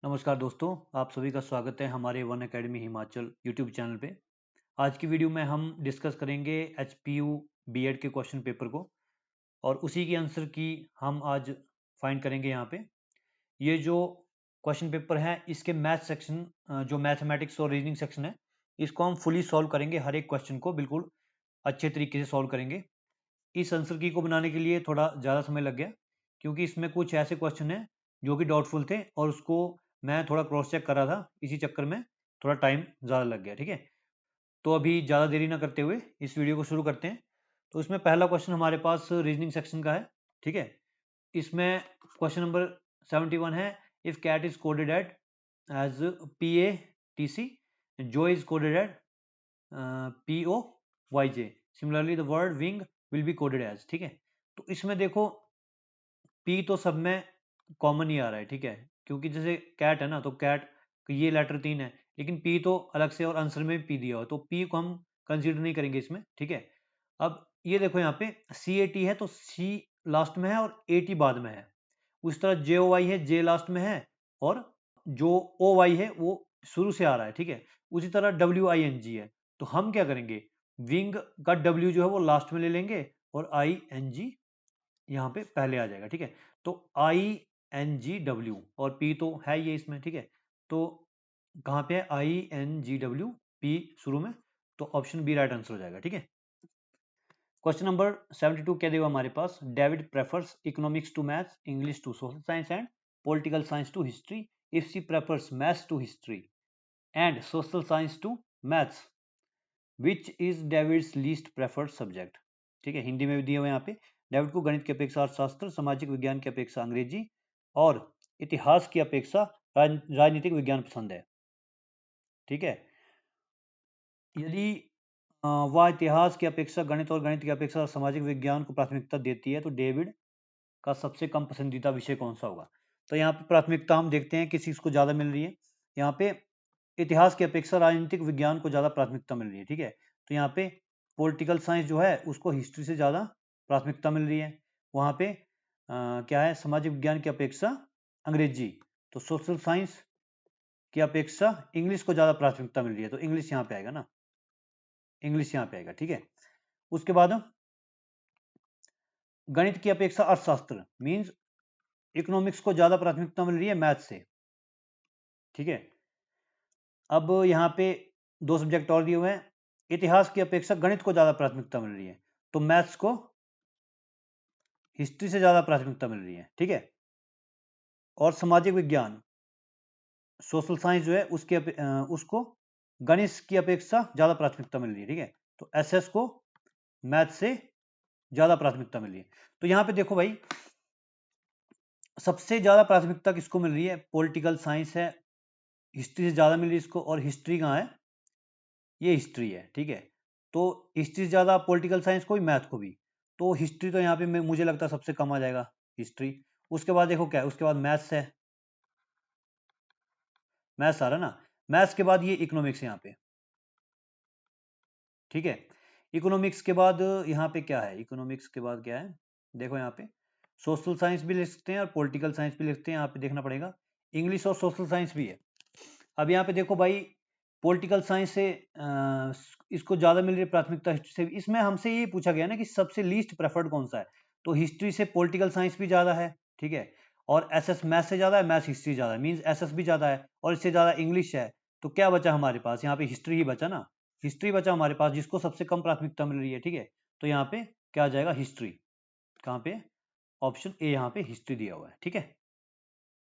नमस्कार दोस्तों, आप सभी का स्वागत है हमारे one academy Himachal YouTube channel पे। आज की वीडियो में हम डिस्कस करेंगे एचपीयू बीएड के क्वेश्चन पेपर को और उसी की आंसर की हम आज फाइंड करेंगे यहाँ पे। ये जो क्वेश्चन पेपर है इसके मैथ सेक्शन जो मैथमेटिक्स और रीजनिंग सेक्शन है इसको हम फुली सॉल्व करेंगे। हर एक क्वेश्चन को बिल्कुल अच्छे तरीके से सॉल्व करेंगे। इस आंसर की को बनाने के लिए थोड़ा ज़्यादा समय लग गया क्योंकि इसमें कुछ ऐसे क्वेश्चन हैं जो कि डाउटफुल थे और उसको मैं थोड़ा क्रॉस चेक कर रहा था। इसी चक्कर में थोड़ा टाइम ज़्यादा लग गया। ठीक है, तो अभी ज़्यादा देरी ना करते हुए इस वीडियो को शुरू करते हैं। तो इसमें पहला क्वेश्चन हमारे पास रीजनिंग सेक्शन का है। ठीक है, इसमें क्वेश्चन नंबर 71 है। If cat is coded at as PATC, जो is coded at POYJ, similarly the word wing will be coded as. ठीक है, तो इसमें देखो P तो सब में कॉमन ही आ रहा है। ठीक है, क्योंकि जैसे कैट है ना, तो कैट ये लेटर 3 है, लेकिन P तो अलग से और आंसर में भी P दिया हुआ, तो P को हम कंसीडर नहीं करेंगे इसमें। ठीक है, अब ये देखो यहाँ पे CAT है तो C लास्ट में है और AT बाद में है। उस तरह JOY है, J लास्ट में है और जो OY है वो शुरू से आ रहा है। ठीक है, उसी तरह WING है, तो हम क्या करेंगे, विंग का W जो है वो लास्ट में ले लेंगे और ING यहाँ पे पहले आ जाएगा। ठीक है, तो INGW और P तो है ये इसमें। ठीक है, तो कहाँ पे है INGW, P शुरू में, तो ऑप्शन बी राइट आंसर हो जाएगा। ठीक है, क्वेश्चन नंबर 72 क्या देगा हमारे पास। David prefers economics to maths, English to social science and political science to history. If C prefers maths to history and social science to maths, which is David's least preferred subject. ठीक है, हिंदी में भी दिए हुए यहाँ पे। David को गणित की अपेक्षा अर्थशास्त्र, सामाजिक विज्ञान की अपेक्षा अंग्रेजी और इतिहास की अपेक्षा राजनीतिक विज्ञान पसंद है। ठीक है, यदि वह इतिहास की अपेक्षा गणित और गणित की अपेक्षा सामाजिक विज्ञान को प्राथमिकता देती है तो डेविड का सबसे कम पसंदीदा विषय कौन सा होगा। तो यहाँ पे प्राथमिकता हम देखते हैं किस चीज को ज्यादा मिल रही है। यहाँ पे इतिहास की अपेक्षा राजनीतिक विज्ञान को ज्यादा प्राथमिकता मिल रही है। ठीक है, तो यहाँ पे पॉलिटिकल साइंस जो है उसको हिस्ट्री से ज्यादा प्राथमिकता मिल रही है। वहां पे क्या है, सामाजिक विज्ञान की अपेक्षा अंग्रेजी, तो सोशल साइंस की अपेक्षा इंग्लिश को ज्यादा प्राथमिकता मिल रही है, तो इंग्लिश यहाँ पे आएगा ना, इंग्लिश यहाँ पे आएगा। ठीक है, उसके बाद गणित की अपेक्षा अर्थशास्त्र मीन्स इकोनॉमिक्स को ज्यादा प्राथमिकता मिल रही है मैथ से। ठीक है, अब यहाँ पे दो सब्जेक्ट और दिए हुए हैं। इतिहास की अपेक्षा गणित को ज्यादा प्राथमिकता मिल रही है, तो मैथ्स को हिस्ट्री से ज्यादा प्राथमिकता मिल रही है। ठीक है, और सामाजिक विज्ञान सोशल साइंस जो है उसको गणित की अपेक्षा ज्यादा प्राथमिकता मिल रही है। ठीक है, तो एसएस को मैथ से ज्यादा प्राथमिकता मिल रही है। तो यहाँ पे देखो भाई, सबसे ज्यादा प्राथमिकता किसको मिल रही है, पॉलिटिकल साइंस है, हिस्ट्री से ज्यादा मिल रही है इसको। और हिस्ट्री कहाँ है, ये हिस्ट्री है। ठीक है, तो हिस्ट्री से ज्यादा पॉलिटिकल साइंस को भी मैथ को भी, तो हिस्ट्री तो यहाँ पे मुझे लगता है सबसे कम आ जाएगा, हिस्ट्री। उसके बाद देखो क्या है, उसके बाद मैथ्स है, मैथ्स आ रहा है ना, मैथ्स के बाद ये इकोनॉमिक्स यहाँ पे। ठीक है, इकोनॉमिक्स के बाद यहाँ पे क्या है, इकोनॉमिक्स के बाद क्या है, देखो यहाँ पे सोशल साइंस भी लिख सकते हैं और पॉलिटिकल साइंस भी लिखते हैं। यहाँ पे देखना पड़ेगा, इंग्लिश और सोशल साइंस भी है। अब यहाँ पे देखो भाई, पॉलिटिकल साइंस से इसको ज्यादा मिल रही है प्राथमिकता हिस्ट्री से। इसमें हमसे ये पूछा गया ना कि सबसे लीस्ट प्रेफर्ड कौन सा है, तो हिस्ट्री से पॉलिटिकल साइंस भी ज्यादा है। ठीक है, और एसएस मैथ से ज्यादा है, मैथ हिस्ट्री ज्यादा है, मीन्स एसएस भी ज्यादा है और इससे ज्यादा इंग्लिश है। तो क्या बचा हमारे पास, यहाँ पे हिस्ट्री ही बचा ना, हिस्ट्री बचा हमारे पास जिसको सबसे कम प्राथमिकता मिल रही है। ठीक है, तो यहाँ पे क्या आ जाएगा, हिस्ट्री। कहाँ पे, ऑप्शन ए यहाँ पे हिस्ट्री दिया हुआ है। ठीक है,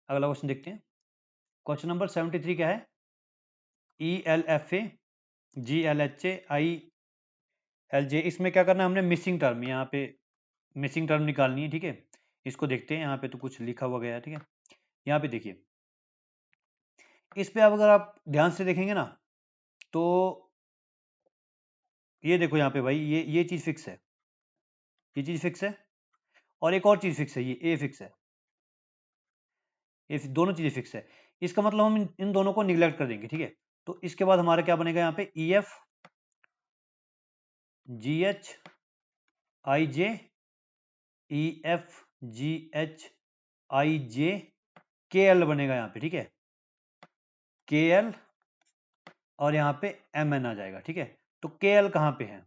अगला क्वेश्चन देखते हैं। क्वेश्चन नंबर 73 क्या है, ELFA GLHA इसमें क्या करना है हमने, मिसिंग टर्म, यहाँ पे मिसिंग टर्म निकालनी है। ठीक है, इसको देखते हैं, यहाँ पे तो कुछ लिखा हुआ गया है। ठीक है, यहाँ पे देखिए, इस पे अब अगर आप ध्यान से देखेंगे ना, तो ये देखो यहाँ पे भाई, ये चीज फिक्स है, ये चीज फिक्स है और एक और चीज फिक्स है, ये ए फिक्स है, ये दोनों चीजें फिक्स है। इसका मतलब हम इन दोनों को निगलेक्ट कर देंगे। ठीक है, तो इसके बाद हमारा क्या बनेगा, यहाँ पे EFGHIJ, EFGHIJ KL बनेगा यहाँ पे। ठीक है, KL और यहाँ पे MN आ जाएगा, ठीक है। तो KL कहाँ पे है?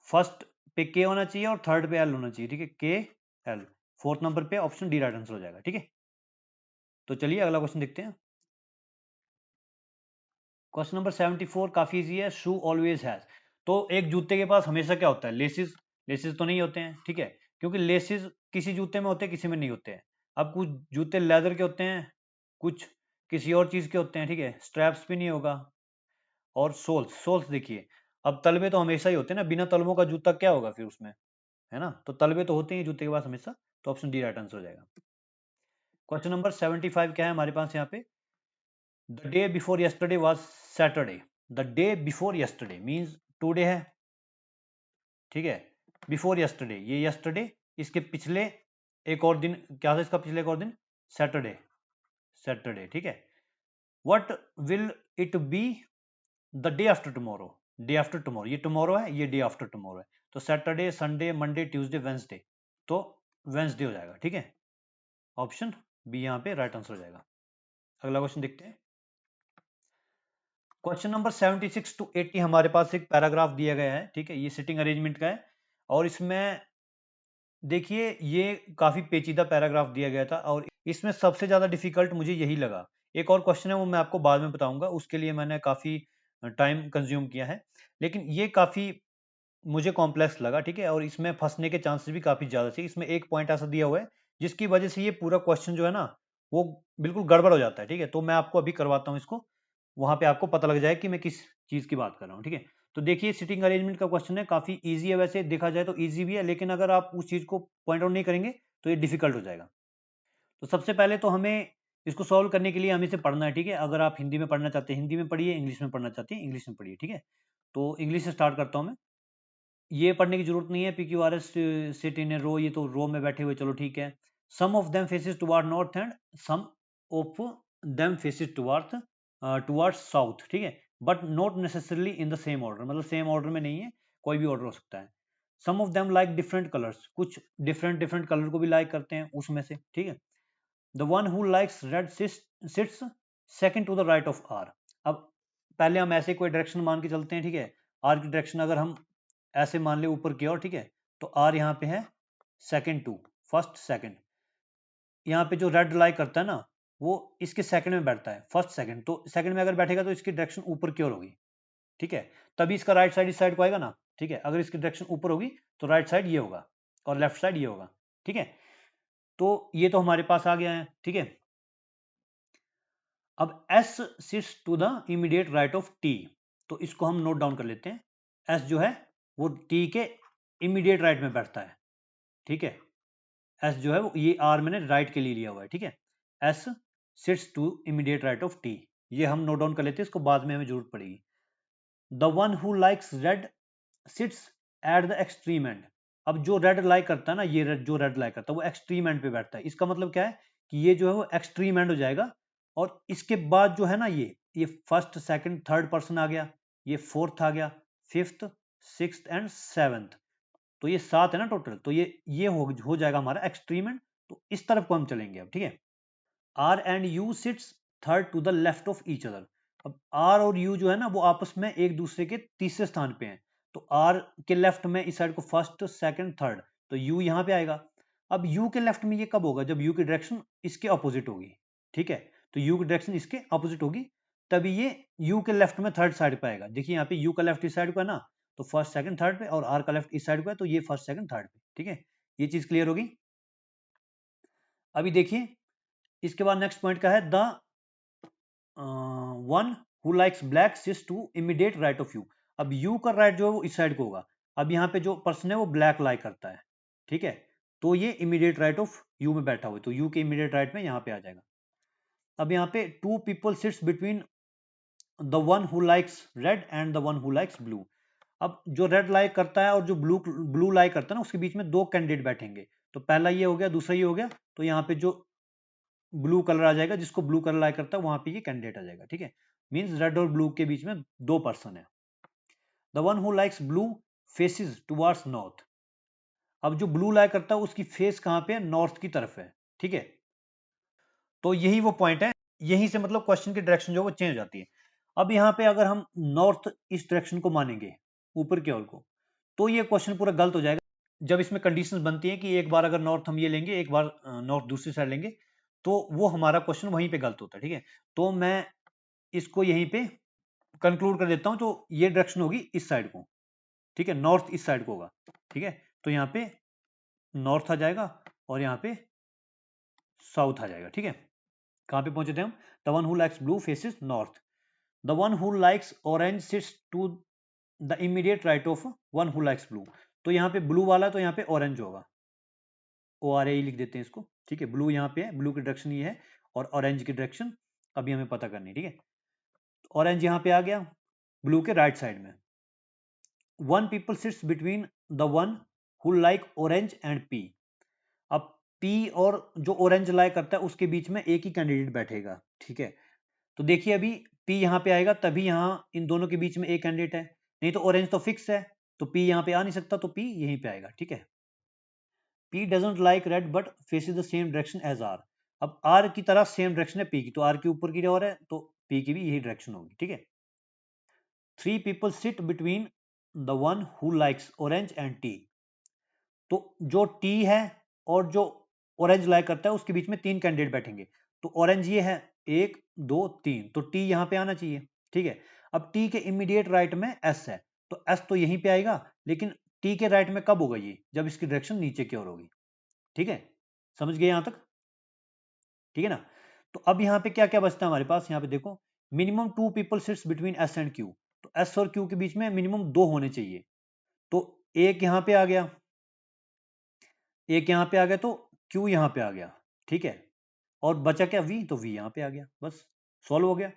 फर्स्ट पे K होना चाहिए और थर्ड पे L होना चाहिए, ठीक है। KL, फोर्थ नंबर पे ऑप्शन डी राइट आंसर हो जाएगा, ठीक है। तो चलिए अगला क्वेश्चन देखते हैं। क्वेश्चन नंबर 74 काफी इजी है। शू ऑलवेज हैज, तो एक जूते के पास हमेशा क्या होता है? लेसिस। लेसिस तो नहीं होते हैं, ठीक है, क्योंकि लेसिस किसी जूते में होते हैं, किसी में नहीं होते हैं। अब कुछ जूते लेदर के होते हैं, कुछ किसी और चीज के होते हैं, ठीक है। स्ट्रैप्स भी नहीं होगा। और सोल्स, सोल्स देखिए, अब तलवे तो हमेशा ही होते हैं ना, बिना तलवों का जूता क्या होगा फिर उसमें, है ना। तो तलवे तो होते हैं जूते के पास हमेशा, तो ऑप्शन डी राइट आंसर हो जाएगा। क्वेश्चन नंबर 75 क्या है हमारे पास यहाँ पे? The day before yesterday was Saturday. The day before yesterday means today है, ठीक है। बिफोर यस्टरडे, ये यस्टरडे, इसके पिछले एक और दिन क्या था? इसका पिछले एक और दिन सैटरडे, सैटरडे, ठीक है। What will it be the day after tomorrow? Day after tomorrow, ये टुमारो है, ये डे आफ्टर टुमारो है। तो Saturday, Sunday, Monday, Tuesday, Wednesday, तो वेंसडे हो जाएगा, ठीक है। ऑप्शन बी यहाँ पे राइट आंसर हो जाएगा। अगला क्वेश्चन देखते हैं। क्वेश्चन नंबर 76 टू 80 हमारे पास एक पैराग्राफ दिया गया है, ठीक है। ये सिटिंग अरेंजमेंट का है और इसमें देखिए ये काफी पेचीदा पैराग्राफ दिया गया था और इसमें सबसे ज्यादा डिफिकल्ट मुझे यही लगा। एक और क्वेश्चन है वो मैं आपको बाद में बताऊंगा, उसके लिए मैंने काफी टाइम कंज्यूम किया है, लेकिन ये काफी मुझे कॉम्प्लेक्स लगा, ठीक है। और इसमें फंसने के चांसेस भी काफी ज्यादा थे। इसमें एक पॉइंट ऐसा दिया हुआ है जिसकी वजह से ये पूरा क्वेश्चन जो है ना वो बिल्कुल गड़बड़ हो जाता है, ठीक है। तो मैं आपको अभी करवाता हूँ इसको, वहां पे आपको पता लग जाए कि मैं किस चीज की बात कर रहा हूँ, ठीक है। तो देखिए सिटिंग अरेंजमेंट का क्वेश्चन है, काफी इजी है, वैसे देखा जाए तो इजी भी है, लेकिन अगर आप उस चीज को पॉइंट आउट नहीं करेंगे तो ये डिफिकल्ट हो जाएगा। तो सबसे पहले तो हमें इसको सॉल्व करने के लिए हमें इसे पढ़ना है, ठीक है। अगर आप हिंदी में पढ़ना चाहते हैं हिंदी में पढ़िए, इंग्लिश में पढ़ना चाहते हैं इंग्लिश में पढ़िए, ठीक है। तो इंग्लिश से स्टार्ट करता हूँ मैं। ये पढ़ने की जरूरत नहीं है, PQRS सिट इन ए रो, ये तो रो में बैठे हुए, चलो ठीक है। Some of them faces toward north and some of them faces toward south, ठीक है। But not necessarily in the same order, मतलब सेम ऑर्डर में नहीं है, कोई भी ऑर्डर हो सकता है। Some of them like different colours, कुछ डिफरेंट डिफरेंट कलर को भी लाइक करते हैं उसमें से, ठीक है। The one who likes red sits second to the right of R. अब पहले हम ऐसे कोई डायरेक्शन मान के चलते हैं, ठीक है। आर की डायरेक्शन अगर हम ऐसे मान ले ऊपर की ओर, ठीक है, तो आर यहाँ पे है सेकंड टू, फर्स्ट सेकंड। यहाँ पे जो रेड लाइक करता है ना वो इसके सेकंड में बैठता है, फर्स्ट सेकंड, तो सेकंड में अगर बैठेगा तो इसकी डायरेक्शन ऊपर की ओर होगी, ठीक है। तभी इसका राइट साइड इस साइड को आएगा ना, ठीक है। अगर इसकी डायरेक्शन ऊपर होगी तो राइट साइड ये होगा और लेफ्ट साइड ये होगा, ठीक है। तो ये तो हमारे पास आ गया है, ठीक है। अब S sits to the immediate right of T, तो इसको हम नोट डाउन कर लेते हैं। S जो है वो T के इमीडिएट राइट में बैठता है, ठीक है। S जो है वो ये R मैंने राइट के लिए लिया हुआ है, ठीक है। S sits to immediate right of T, ये हम नोट डाउन कर लेते हैं, इसको बाद में हमें जरूरत पड़ेगी। The one who likes red seats at the extreme and. अब जो रेड लाइक करता है ना, ये जो रेड लाइक करता है वो एक्सट्रीम एंड पे बैठता है। इसका मतलब क्या है कि ये जो है वो एक्सट्रीम एंड हो जाएगा और इसके बाद जो है ना ये फर्स्ट सेकंड थर्ड पर्सन आ गया, ये फोर्थ आ गया, फिफ्थ सिक्स्थ एंड सेवेंथ, तो ये 7 है ना टोटल। तो ये हो जाएगा हमारा एक्सट्रीम एंड। तो इस तरफ को हम चलेंगे अब, ठीक है। R and U sits third to the left of each other. अब आर और यू जो है ना वो आपस में एक दूसरे के तीसरे स्थान पे हैं। तो आर के लेफ्ट में इस साइड को फर्स्ट सेकंड थर्ड, तो यू यहाँ पे आएगा। अब यू के लेफ्ट में ये कब होगा? जब यू की डायरेक्शन इसके ऑपोजिट होगी, ठीक है। तो यू की डायरेक्शन इसके ऑपोजिट होगी, तभी ये यू के लेफ्ट में थर्ड साइड पे आएगा। देखिए यहाँ पे यू का लेफ्ट इस साइड को है ना, तो फर्स्ट सेकंड थर्ड पे, और आर का लेफ्ट इस साइड को है, तो ये फर्स्ट सेकंड थर्ड पे, ठीक है। ये चीज क्लियर होगी। अभी देखिए इसके बाद नेक्स्ट पॉइंट का है the one who likes black sits to immediate right of U. अब यू का राइट जो है वो इस साइड को होगा। अब यहाँ पे जो पर्सन है वो ब्लैक लाइक करता है, ठीक है। तो ये इमीडिएट राइट ऑफ यू में बैठा हुआ है, तो यू के इमीडिएट राइट में यहाँ पे आ जाएगा। अब यहाँ पे two people sits between the one who likes red and the one who likes blue. अब जो रेड लाइक करता है और जो ब्लू लाइक करता है ना उसके बीच में दो कैंडिडेट बैठेंगे। तो पहला ये हो गया, दूसरा ये हो गया, तो यहाँ पे जो ब्लू कलर आ जाएगा, जिसको ब्लू कलर लाइक करता है वहां पे ये कैंडिडेट आ जाएगा, ठीक है। मींस रेड और ब्लू के बीच में दो पर्सन है। The one who likes blue faces towards north. अब जो ब्लू लाइक करता है उसकी फेस कहां पे है? नॉर्थ की तरफ है, ठीक है। तो यही वो पॉइंट है, यहीं से मतलब क्वेश्चन की डायरेक्शन जो है वो चेंज हो जाती है। अब यहाँ पे अगर हम नॉर्थ ईस्ट डायरेक्शन को मानेंगे ऊपर की ओर को, तो ये क्वेश्चन पूरा गलत हो जाएगा। जब इसमें कंडीशंस बनती है कि एक बार अगर नॉर्थ हम ये लेंगे, एक बार नॉर्थ दूसरी साइड लेंगे, तो वो हमारा क्वेश्चन वहीं पे गलत होता है। ठीक है, तो मैं इसको यहीं पे कंक्लूड कर देता हूं, तो ये डायरेक्शन होगी इस साइड को। ठीक है, नॉर्थ इस साइड को होगा। ठीक है, तो यहाँ पे नॉर्थ आ जाएगा और यहाँ पे साउथ आ जाएगा। ठीक है, कहां पे पहुंचे थे हम? The one who likes blue faces north, the one who likes orange sits to the immediate right of one who likes blue. तो यहाँ पे ब्लू वाला, तो यहाँ पे ऑरेंज होगा, ORAE लिख देते हैं इसको। ठीक है, ब्लू यहाँ पे है, ब्लू की डायरेक्शन ये है और ऑरेंज की डायरेक्शन अभी हमें पता करनी है। ठीक है, ऑरेंज यहाँ पे आ गया ब्लू के राइट साइड में। One people sits between the one who like orange and P. अब पी और जो ऑरेंज लाइक करता है उसके बीच में एक ही कैंडिडेट बैठेगा। ठीक है, तो देखिए अभी पी यहाँ पे आएगा तभी यहाँ इन दोनों के बीच में एक कैंडिडेट है, नहीं तो ऑरेंज तो फिक्स है, तो पी यहाँ पे आ नहीं सकता, तो पी यहीं पे आएगा। ठीक है, P doesn't like red but faces the same direction as R. अब आर की तरह सेम डायरेक्शन है पी की, तो आर के ऊपर की ओर है, तो पी की भी यही डायरेक्शन होगी। ठीक है, three people sit between the one who likes orange and T. तो जो टी है और जो ऑरेंज लाइक करता है उसके बीच में तीन कैंडिडेट बैठेंगे। तो ऑरेंज ये है, एक दो तीन, तो टी यहाँ पे आना चाहिए। ठीक है, अब टी के इमीडिएट राइट में एस है, तो एस तो यहीं पे आएगा, लेकिन टी के राइट में कब होगा ये? जब इसकी डायरेक्शन नीचे की ओर होगी। ठीक है, समझ गए यहां तक? ठीक है ना? तो अब यहाँ पे क्या क्या बचता है हमारे पास? यहाँ पे देखो, minimum two people sits between S and Q. तो एस और क्यू के बीच में मिनिमम दो होने चाहिए, तो एक यहाँ पे आ गया, एक यहाँ पे आ गया, तो क्यू यहाँ पे आ गया। ठीक है, और बचा क्या? वी, तो वी यहाँ पे आ गया, बस सॉल्व हो गया।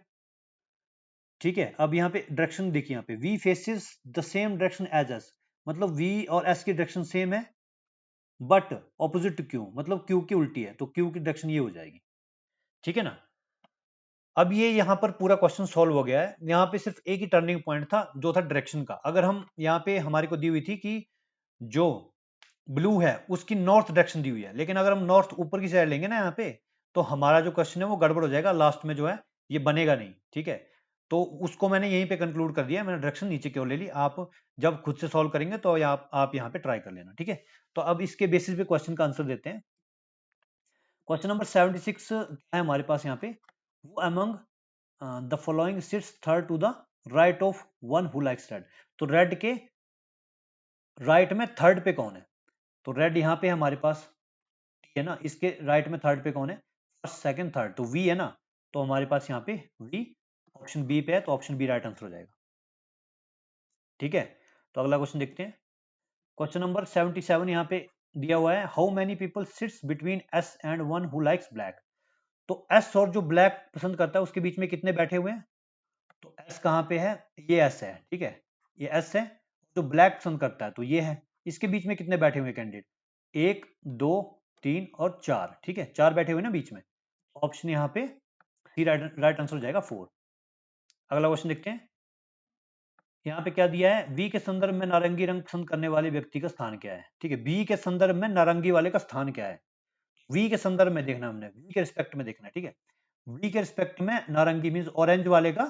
ठीक है, अब यहाँ पे डायरेक्शन देखिए, यहाँ पे V faces the same direction as S, मतलब वी और एस की डायरेक्शन सेम है, बट ऑपोजिट टू क्यू, मतलब क्यू की उल्टी है, तो क्यू की डायरेक्शन ये हो जाएगी। ठीक है ना? अब ये यहाँ पर पूरा क्वेश्चन सॉल्व हो गया है। यहाँ पे सिर्फ एक ही टर्निंग पॉइंट था जो था डायरेक्शन का। अगर हम यहाँ पे हमारे को दी हुई थी कि जो ब्लू है उसकी नॉर्थ डायरेक्शन दी हुई है, लेकिन अगर हम नॉर्थ ऊपर की साइड लेंगे ना यहाँ पे, तो हमारा जो क्वेश्चन है वो गड़बड़ हो जाएगा, लास्ट में जो है ये बनेगा नहीं। ठीक है, तो उसको मैंने यहीं पे कंक्लूड कर दिया, मैंने डायरेक्शन नीचे की ओर ले ली। आप जब खुद से सॉल्व करेंगे तो आप यहाँ पे ट्राई कर लेना। ठीक है, तो अब इसके बेसिस पे क्वेश्चन का आंसर देते हैं। क्वेश्चन नंबर 76 क्या है हमारे पास यहाँ पे? वो among the following sits third to the right of one who likes red. तो रेड के राइट में थर्ड पे कौन है? तो रेड यहाँ पे हमारे पास है ना, इसके राइट में थर्ड पे कौन है? फर्स्ट सेकंड थर्ड, तो वी है ना, तो हमारे पास यहाँ पे वी ऑप्शन बी पे है, तो ऑप्शन बी राइट आंसर हो जाएगा। ठीक है, तो अगला क्वेश्चन देखते हैं। क्वेश्चन नंबर 77 यहाँ पे दिया हुआ है, how many people sits between S and one who likes black. तो एस और जो ब्लैक पसंद करता है उसके बीच में कितने बैठे हुए हैं? तो एस कहाँ पे है? ये एस है। ठीक है, ये एस है, जो ब्लैक पसंद करता है तो ये है। इसके बीच में कितने बैठे हुए कैंडिडेट? एक, दो, तीन और चार। ठीक है, चार बैठे हुए ना बीच में, ऑप्शन यहाँ पे सी राइट आंसर हो जाएगा 4। अगला क्वेश्चन देखते हैं। यहाँ पे क्या दिया है? बी के संदर्भ में नारंगी रंग पसंद करने वाले व्यक्ति का स्थान क्या है? ठीक है, बी के संदर्भ में नारंगी वाले का स्थान क्या है? वी के संदर्भ में देखना, हमने वी के रिस्पेक्ट में देखना है। ठीक है, वी के रिस्पेक्ट में नारंगी मींस ऑरेंज वाले का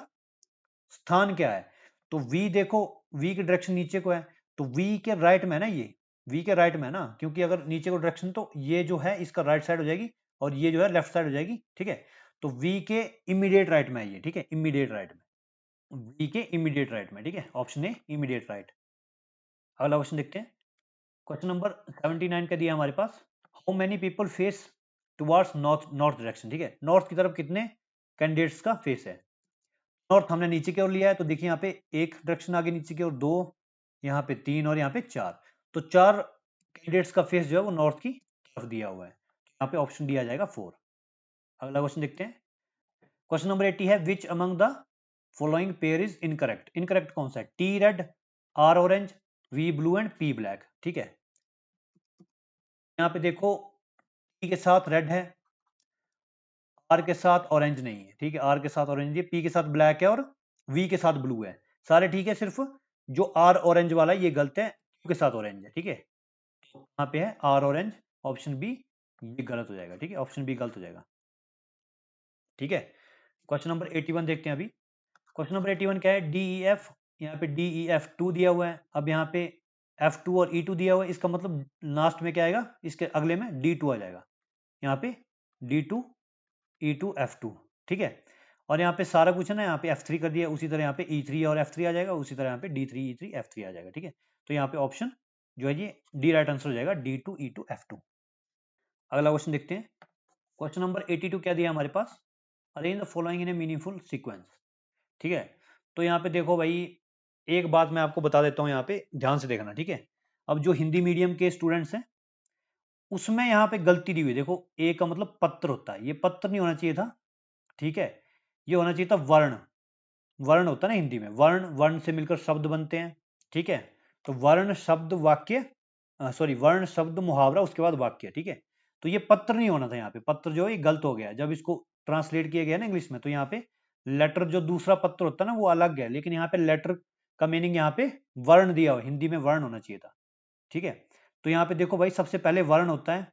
स्थान क्या है? तो वी देखो, वी की डायरेक्शन नीचे को है, तो वी के राइट में है ना, ये वी के राइट में है ना, क्योंकि अगर नीचे को डायरेक्शन तो ये जो है इसका राइट साइड हो जाएगी और ये जो है लेफ्ट साइड हो जाएगी। ठीक है, तो वी के इमीडिएट राइट में है ये। ठीक है, इमीडिएट राइट में, वी के इमीडिएट राइट में। ठीक है, ऑप्शन ए इमीडिएट राइट। अगला क्वेश्चन देखते हैं। क्वेश्चन नंबर 79 का दिया हमारे पास, how many people face towards north north direction. ठीक है, नॉर्थ की तरफ कितने कैंडिडेट्स का फेस है? नॉर्थ हमने नीचे की ओर लिया है, तो देखिए यहाँ पे एक डायरेक्शन आगे नीचे की ओर, दो, यहाँ पे तीन और यहाँ पे चार, तो चार कैंडिडेट्स का फेस जो है वो नॉर्थ की तरफ दिया हुआ है, यहाँ पे ऑप्शन डी आ जाएगा 4। अगला क्वेश्चन देखते हैं। क्वेश्चन नंबर 80 है, which among the following pair is incorrect. Incorrect कौन सा है? T red, R orange, V blue and P black. ठीक है, यहाँ पे देखो टी के साथ रेड है, आर के साथ ऑरेंज नहीं है। ठीक है, आर के साथ ऑरेंज है, पी के साथ ब्लैक है और वी के साथ ब्लू है, सारे ठीक है, सिर्फ जो आर ऑरेंज वाला है ये गलत है, क्यू के साथ ऑरेंज है। ठीक है, तो यहाँ पे है आर ऑरेंज, ऑप्शन बी ये गलत हो जाएगा। ठीक है, ऑप्शन बी गलत हो जाएगा। ठीक है, क्वेश्चन नंबर 81 देखते हैं अभी। क्वेश्चन नंबर 81 क्या है, डी ई एफ, यहाँ पे डी ई एफ 2 दिया हुआ है, अब यहाँ पे F2 और E2 दिया हुआ है, इसका मतलब लास्ट में क्या आएगा, इसके अगले में D2 आ जाएगा, यहाँ पे D2 E2 F2, ठीक है। और यहाँ पे सारा कुछ है ना, यहाँ पे F3 कर दिया, उसी तरह यहाँ पे E3 और F3 आ जाएगा, उसी तरह यहाँ पे D3 E3 F3 आ जाएगा, ठीक है। तो यहाँ पे ऑप्शन जो है ये डी राइट आंसर हो जाएगा, D2 E2 F2। अगला क्वेश्चन देखते हैं। क्वेश्चन नंबर 82 क्या दिया हमारे पास, arrange the following in a meaningful sequence, ठीक है। तो यहाँ पे देखो भाई, एक बात मैं आपको बता देता हूँ, यहाँ पे ध्यान से देखना, ठीक है। अब जो हिंदी मीडियम के स्टूडेंट्स हैं उसमें यहाँ पे गलती दी हुई, देखो ए का मतलब पत्र होता है, ये पत्र नहीं होना चाहिए था, ठीक है। ये होना चाहिए था वर्ण, वर्ण होता है ना हिंदी में, वर्ण, वर्ण से मिलकर शब्द बनते हैं, ठीक है। तो वर्ण शब्द वाक्य, सॉरी वर्ण शब्द मुहावरा, उसके बाद वाक्य, ठीक है। तो ये पत्र नहीं होना था, यहाँ पे पत्र जो है ये गलत हो गया, जब इसको ट्रांसलेट किया गया ना इंग्लिश में, तो यहाँ पे लेटर जो दूसरा पत्र होता है ना वो अलग है, लेकिन यहाँ पे लेटर का मीनिंग यहाँ पे वर्ण दिया हुआ, हिंदी में वर्ण होना चाहिए था, ठीक है। तो यहाँ पे देखो भाई, सबसे पहले वर्ण होता है,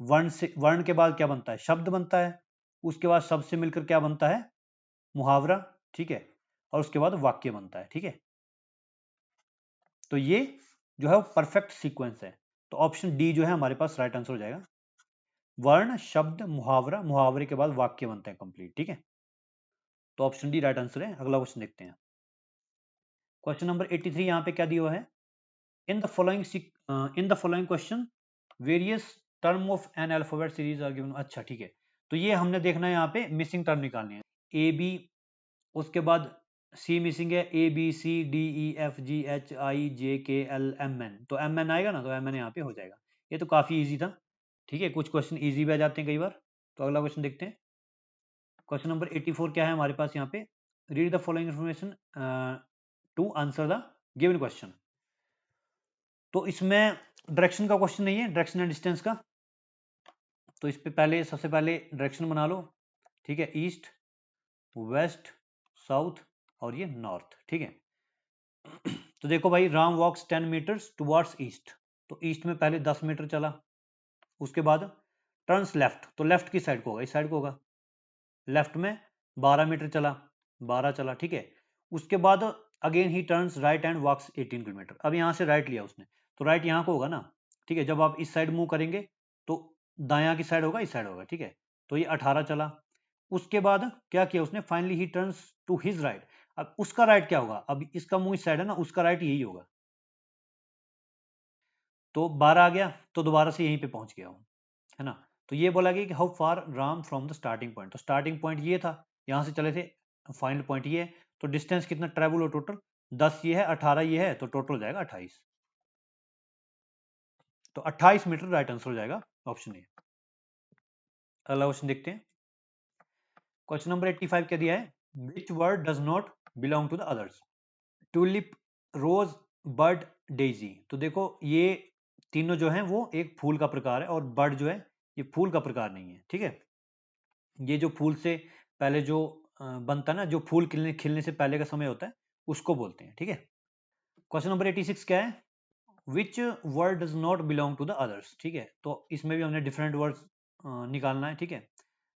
वर्ण से, वर्ण के बाद क्या बनता है, शब्द बनता है, उसके बाद शब्द से मिलकर क्या बनता है, मुहावरा, ठीक है, और उसके बाद वाक्य बनता है, ठीक है। तो ये जो है वो परफेक्ट सीक्वेंस है, तो ऑप्शन डी जो है हमारे पास राइट आंसर हो जाएगा, वर्ण शब्द मुहावरा, मुहावरे के बाद वाक्य बनते हैं कंप्लीट, ठीक है। तो ऑप्शन डी राइट आंसर है। अगला क्वेश्चन देखते हैं। क्वेश्चन नंबर 83 यहाँ पे क्या दिया हुआ है, in the following question various term of an alphabet series are given, अच्छा ठीक है। तो ये हमने देखना है, यहाँ पे मिसिंग टर्म निकालनी है, ए बी, उसके बाद सी मिसिंग है, A B C D E F G H I J K L M N, तो एम एन आएगा ना, तो एम एन यहाँ पे हो जाएगा। ये तो काफी इजी था, ठीक है, कुछ क्वेश्चन इजी भी आ जाते हैं कई बार। तो अगला क्वेश्चन देखते हैं। क्वेश्चन नंबर 84 क्या है हमारे पास, यहाँ पे read the following information to answer the given question. तो इसमें डायरेक्शन का क्वेश्चन नहीं है, डायरेक्शन एंड डिस्टेंस का, तो इस पे पहले, सबसे पहले डायरेक्शन बना लो, ठीक है, ईस्ट वेस्ट साउथ और ये नॉर्थ, ठीक है। तो देखो भाई, राम वॉक्स 10 मीटर्स टुवर्ड्स ईस्ट, तो ईस्ट में पहले 10 मीटर चला, उसके बाद टर्न्स लेफ्ट, तो लेफ्ट की साइड को होगा, इस साइड को होगा, लेफ्ट में 12 मीटर चला, 12 चला, ठीक है। उसके बाद again he turns right and walks 18 kilometre, अब यहाँ से राइट लिया उसने, तो राइट यहाँ को होगा ना, ठीक है। जब आप इस साइड मूव करेंगे तो दायां की साइड होगा, इस साइड होगा, ठीक है। तो ये 18 चला, उसके बाद क्या किया उसने, finally he turns to his right, अब उसका राइट क्या होगा, अब इसका मुंह इस साइड है ना, उसका राइट यही होगा, तो 12 आ गया, तो दोबारा से यहीं पे पहुंच गया हूं, है ना। तो ये बोला गया कि how far Ram from the starting point, तो स्टार्टिंग पॉइंट ये था, यहां से चले थे, फाइनल पॉइंट ये है, तो डिस्टेंस कितना ट्रेवल हो टोटल, 10 ये है, 18 ये है, तो टोटल हो जाएगा 28, तो 28 मीटर राइट आंसर हो जाएगा, ऑप्शन ए। अगला क्वेश्चन देखते हैं। क्वेश्चन नंबर 85 क्या दिया है, which word does not belong to the others, tulip rose bird daisy, तो देखो ये तीनों जो हैं वो एक फूल का प्रकार है, और बर्ड जो है ये फूल का प्रकार नहीं है, ठीक है। ये जो फूल से पहले जो बनता है ना, जो फूल खिलने खिलने से पहले का समय होता है, उसको बोलते हैं, ठीक है। क्वेश्चन नंबर 86 क्या है, which word does not belong to the others, ठीक है। तो इसमें भी हमने डिफरेंट वर्ड्स निकालना है, ठीक है।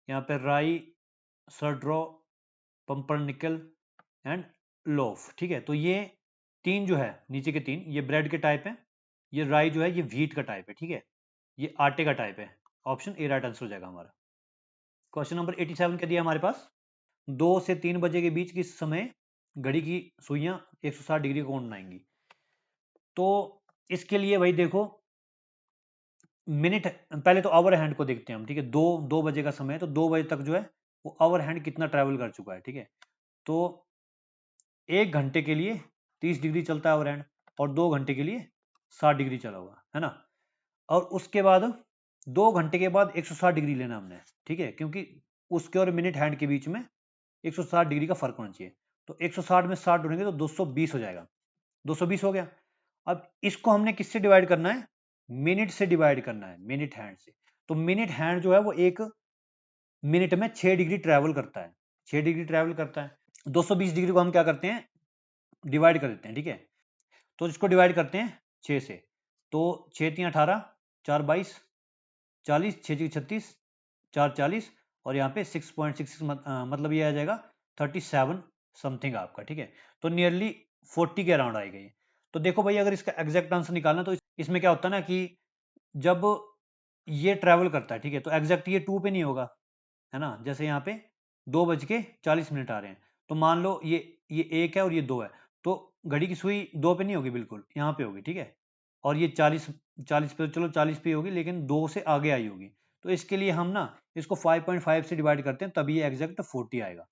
यहाँ पे राई, सरड्रॉ, पंपरनिकल एंड लोफ, ठीक है। तो ये तीन जो है, नीचे के तीन, ये ब्रेड के टाइप है, ये राई जो है ये व्हीट का टाइप है, ठीक है, ये आटे का टाइप है, ऑप्शन ए राइट आंसर हो जाएगा हमारा। क्वेश्चन नंबर 87 क्या दिया हमारे पास, 2 से 3 बजे के बीच किस समय घड़ी की सुइयां 160 डिग्री कोण बनाएंगी, तो इसके लिए भाई देखो, मिनट, पहले तो आवर हैंड को देखते हैं हम, ठीक है। 2 बजे का समय है, तो 2 बजे तक जो है वो आवर हैंड कितना ट्रेवल कर चुका है, ठीक है। तो 1 घंटे के लिए 30 डिग्री चलता है आवर हैंड, और 2 घंटे के लिए 60 डिग्री चला हुआ है ना। और उसके बाद 2 घंटे के बाद 160 डिग्री लेना हमने, ठीक है, क्योंकि उसके और मिनट हैंड के बीच में 160 डिग्री का फर्क होना चाहिए, तो 160 में 60 जोड़ेंगे तो 220 हो जाएगा, 220 हो गया। अब इसको हमने किससे डिवाइड करना है, मिनट से डिवाइड करना है, मिनट हैंड से। तो मिनट हैंड जो है वो एक मिनट में 6 डिग्री ट्रेवल करता है, 6 डिग्री ट्रेवल करता है। 220 डिग्री को हम क्या करते हैं, डिवाइड कर देते हैं, ठीक है। तो इसको डिवाइड करते हैं 6 से, तो 6 3 18, 4 22, 40, 6 6 36, 4 40, और यहाँ पे 6.66 मतलब ये आ जाएगा 37 समथिंग आपका, ठीक है। तो नियरली 40 के अराउंड आएगा ये। तो देखो भाई, अगर इसका एग्जैक्ट आंसर निकालना तो इसमें क्या होता है ना कि जब ये ट्रैवल करता है, ठीक है, तो एग्जैक्ट ये 2 पे नहीं होगा, है ना। जैसे यहाँ पे 2:40 आ रहे हैं, तो मान लो ये 1 है और ये 2 है, तो घड़ी की सुई 2 पे नहीं होगी, बिल्कुल यहाँ पे होगी, ठीक है। और ये 40 40 पे, चलो 40 पे होगी, लेकिन 2 से आगे आई होगी। तो इसके लिए हम ना इसको 5.5 से डिवाइड करते हैं, तभी ये एग्जैक्ट 40 आएगा।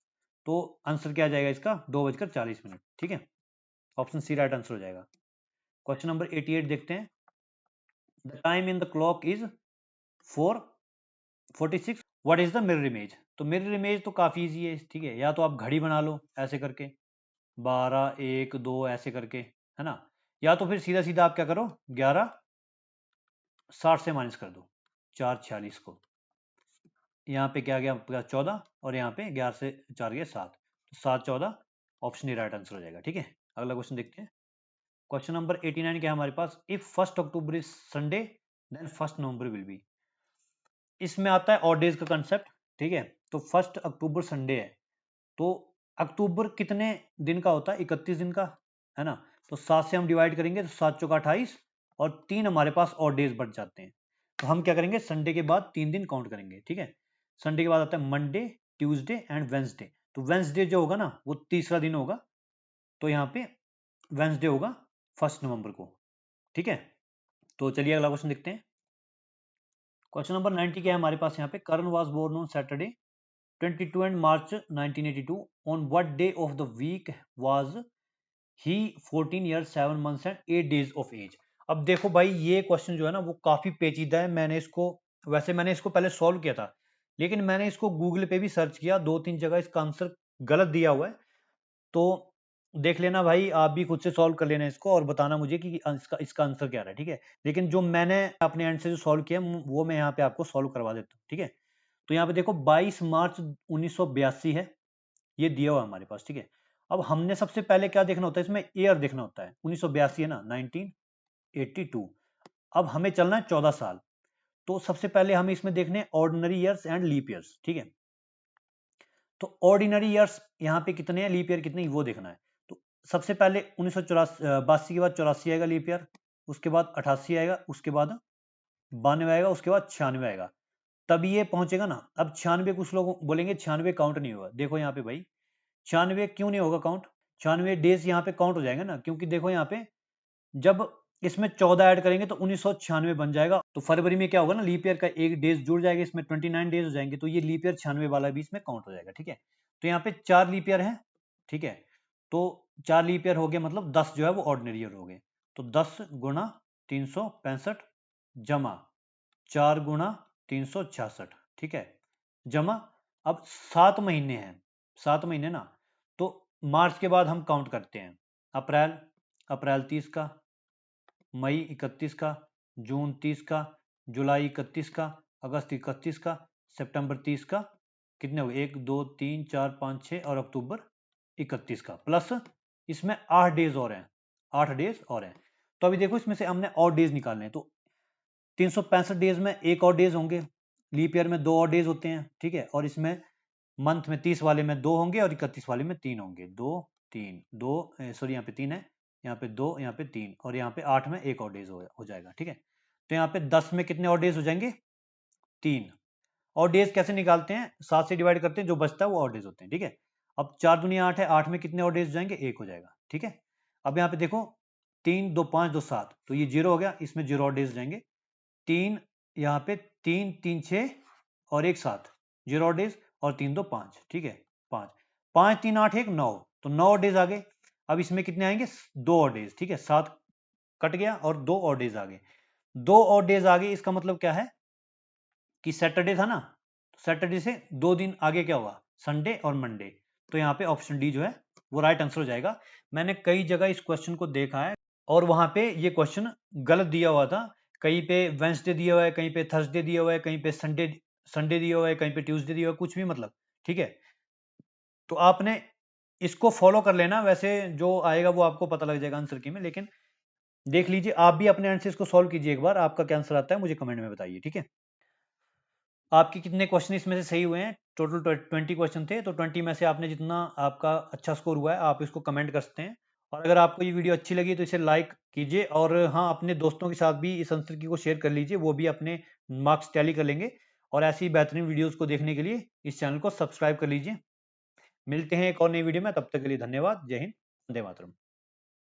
तो आंसर क्या आ जाएगा इसका, 2:40, ठीक है। ऑप्शन सी राइट आंसर हो जाएगा। क्वेश्चन नंबर 88 देखते हैं। The time in the clock is 4:46। What is the mirror image? तो मिरर इमेज तो काफी इजी है, ठीक है। या तो आप घड़ी बना लो ऐसे करके, 12 1 2 ऐसे करके, है ना। या तो फिर सीधा सीधा आप क्या करो, 11:60 से माइनस कर दो 4:46 को। यहाँ पे क्या गया आपका 14, और यहाँ पे 11 से 4 गया 7, तो 7 14 ऑप्शन ही राइट आंसर हो जाएगा, ठीक है। अगला क्वेश्चन देखते हैं। क्वेश्चन नंबर 89 क्या है हमारे पास, if 1 October is Sunday then 1 November will be. इसमें आता है ऑड डेज का कंसेप्ट, ठीक है। तो 1 अक्टूबर संडे है, तो अक्टूबर कितने दिन का होता है, 31 दिन का, है ना। तो 7 से हम डिवाइड करेंगे तो 7 चौका 28, और 3 हमारे पास ऑड डेज बच जाते हैं। तो हम क्या करेंगे, संडे के बाद 3 दिन काउंट करेंगे, ठीक है। संडे के बाद आता है मंडे, ट्यूसडे एंड वेंसडे। तो वेंसडे जो होगा ना वो तीसरा दिन होगा, तो यहाँ पे वेंसडे होगा 1 नवंबर को, ठीक है। तो चलिए अगला क्वेश्चन देखते हैं। क्वेश्चन नंबर 90 क्या है हमारे पास यहाँ पे, Karan was born on Saturday 22 and March 1982. On what day of the week was he 14 years 7 months and 8 days of age? अब देखो भाई, ये क्वेश्चन जो है ना वो काफी पेचीदा है। मैंने इसको पहले सॉल्व किया था, लेकिन मैंने इसको गूगल पे भी सर्च किया, 2-3 जगह इसका आंसर गलत दिया हुआ है। तो देख लेना भाई, आप भी खुद से सॉल्व कर लेना इसको और बताना मुझे कि इसका आंसर क्या रहा है, ठीक है। लेकिन जो मैंने अपने एंड से जो सॉल्व किया वो मैं यहाँ पे आपको सॉल्व करवा देता हूँ, ठीक है। तो यहाँ पे देखो 22 मार्च 1982 है, ये दिया हुआ है हमारे पास, ठीक है। अब हमने सबसे पहले क्या देखना होता है, इसमें ईयर देखना होता है। 1982 है ना, 1982। अब हमें चलना है 14 साल। तो सबसे पहले हमें इसमें देखने ordinary years and leap years, ठीक है। तो ऑर्डिनरी ईयर्स यहाँ पे कितने हैं, लीप ईयर कितने, वो देखना है। तो सबसे पहले 1982 के बाद 84 आएगा लीप ईयर, उसके बाद 88 आएगा, उसके बाद 92 आएगा, उसके बाद 96 आएगा, तब ये पहुंचेगा ना। अब 96, कुछ लोग बोलेंगे 96 काउंट नहीं होगा। देखो यहाँ पे भाई, 96 क्यों नहीं होगा काउंट, 96 डेज यहाँ पे काउंट हो जाएंगे ना, क्योंकि देखो यहाँ पे जब इसमें 14 ऐड करेंगे तो 1996 बन जाएगा। तो फरवरी में क्या होगा ना, लीप ईयर का एक डेज जुड़ जाएगा, इसमें 29 डेज हो जाएंगे, तो ये लीप ईयर 96 वाला भी इसमें काउंट हो जाएगा, ठीक है। तो यहाँ पे 4 लीप ईयर है, ठीक है। तो 4 लीप ईयर हो गया, मतलब 10 जो है वो ऑर्डिनरी ईयर हो गए। तो 10 गुणा 365 जमा 4 गुणा 366, ठीक है, जमा। अब 7 महीने हैं, 7 महीने ना, तो मार्च के बाद हम काउंट करते हैं। अप्रैल, अप्रैल 30 का, मई 31 का, जून 30 का, जुलाई 31 का, अगस्त 31 का, सितंबर 30 का, कितने हो गए, 1 2 3 4 5 6, और अक्टूबर 31 का, प्लस इसमें 8 डेज और हैं, 8 डेज और हैं। तो अभी देखो इसमें से हमने और डेज निकालने हैं, तो 365 डेज में एक और डेज होंगे, लीप ईयर में 2 और डेज होते हैं, ठीक है। और इसमें मंथ में 30 वाले में 2 होंगे और 31 वाले में 3 होंगे, 2 3 2, सॉरी यहाँ पे 3 है, यहाँ पे 2, यहाँ पे 3, और यहाँ पे 8 में एक और डेज हो जाएगा, ठीक है। तो यहाँ पे 10 में कितने और डेज हो जाएंगे, 3। और डेज कैसे निकालते हैं, 7 से डिवाइड करते हैं, जो बचता है वो और डेज होते हैं, ठीक है। अब 4 दुनिया 8 है, 8 में कितने और डेज हो जाएंगे, 1 हो जाएगा, ठीक है। अब यहाँ पे देखो 3 2 5 2 7, तो ये 0 हो गया, इसमें 0 और डेज हो जाएंगे। 3 यहाँ पे 3 3 6 और 1 7, 0 और डेज, और 3 2 5, ठीक है, 5 5 3 8 1 9, तो 9 और डेज आ गए। अब इसमें कितने आएंगे, 2 और डेज, ठीक है, 7 कट गया और 2 और डेज आ गए, 2 और डेज आ गए। इसका मतलब क्या है कि सैटरडे था ना, सैटरडे से 2 दिन आगे क्या हुआ, संडे और मंडे। तो यहाँ पे ऑप्शन डी जो है वो राइट आंसर हो जाएगा। मैंने कई जगह इस क्वेश्चन को देखा है और वहां पे ये क्वेश्चन गलत दिया हुआ था। कहीं पे वेंसडे दिया हुआ है, कहीं पे थर्सडे दिया हुआ है, कहीं पे संडे संडे दिया हुआ है, कहीं पे ट्यूसडे दिया हुआ है, कुछ भी मतलब, ठीक है। तो आपने इसको फॉलो कर लेना, वैसे जो आएगा वो आपको पता लग जाएगा आंसर की में। लेकिन देख लीजिए, आप भी अपने एंड से इसको सॉल्व कीजिए एक बार, आपका क्या आंसर आता है मुझे कमेंट में बताइए, ठीक है। आपके कितने क्वेश्चन इसमें से सही हुए हैं? टोटल 20 क्वेश्चन थे, तो 20 में से आपने जितना आपका अच्छा स्कोर हुआ है आप इसको कमेंट कर सकते हैं। और अगर आपको ये वीडियो अच्छी लगी तो इसे लाइक कीजिए, और हाँ, अपने दोस्तों के साथ भी इस आंसर की को शेयर कर लीजिए, वो भी अपने मार्क्स टैली कर लेंगे। और ऐसी ही बेहतरीन वीडियोस को देखने के लिए इस चैनल को सब्सक्राइब कर लीजिए। मिलते हैं एक और नई वीडियो में, तब तक के लिए धन्यवाद। जय हिंद, वंदे मातरम।